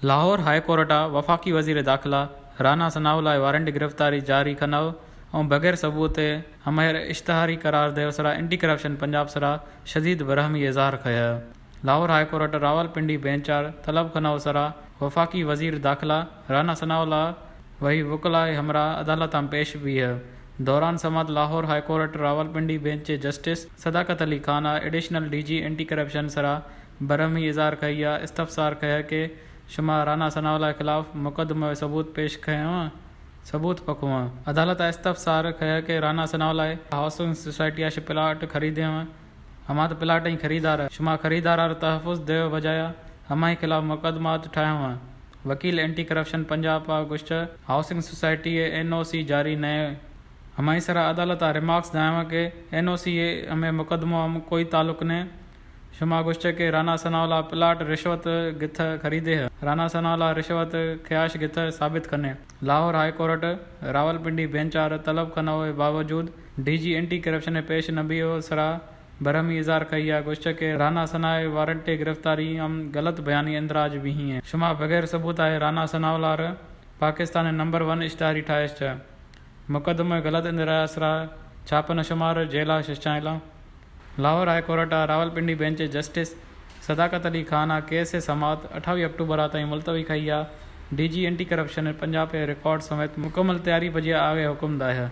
Lahore high court वफ़ाक़ी वज़ीर दाख़िला राना सनाउल्लाह लाइ वारंट गिरफ़्तारी जारी कंदव ऐं बग़ैर सबूत हमेर इश्तिहारी करार देव सरा एंटी करप्शन पंजाब सरा शदीद बरहमी इज़हार कया। लाहौर हाई कोर्ट रावलपिंडी बेंचार तलब कंदव सरा वफ़ाक़ी वज़ीर दाख़िला राना सनाउल्लाह वही वकलाए हमरा अदालत में पेश भी है। दौरान समात Lahore high court Rawalpindi bench के justice Sadaqat Ali Khan additional DG anti corruption सरा बरहमी इज़हार कया। इस्तफसार कया कि शुमा राना सनाउल्लाह खिलाफ मुकदमे सबूत पेश कया सबूत पकुआ। अदालत इस्तफसार कया कि राना सनाउल्लाह हाउसिंग सोसाइटी से प्लाट खरीदे हमा तो प्लाट ही खरीदार शुमा खरीदार तहफ़ुज़ देव बजाया हमारे खिलाफ मुकदमात ठाया। वकील एंटी करप्शन पंजाब गुश्त हाउसिंग सोसाइटी NOC जारी नए हमारी सरा अदालत रिमार्क्स दाया कि NOC हमें मुकदमों हम कोई ताल्लुक ने शुमा गुश्त के राना सनाउल्लाह प्लाट रिश्वत गिथ खरीदे है। राना सनाउल्लाह रिश्वत ख्याश गिथ साबित कने लाहौर हाई कोर्ट रावलपिंडी बेंचार तलब कने बावजूद DG एंटी करप्शन पेश न भी सरा बरहमी इज़हार कया। गुश्त के राना सनाए वारंट गिरफ्तारी हम गलत बयानी इंदराज भी हैं शुमा बगैर सबूत है राना सनाउल्लाह पाकिस्तान नंबर 1 इश्तिहारी ठायस मुकदमे गलत इंदराज सरा छापन शुमार जेला शिश्चाइला। Lahore high court Rawalpindi bench justice Sadaqat Ali Khan case समात 28 अक्टूबर ताईं मुलतवी कई। DG anti corruption Punjab record समेत मुकम्मल तैयारी बजे आगे हुक्म दाया।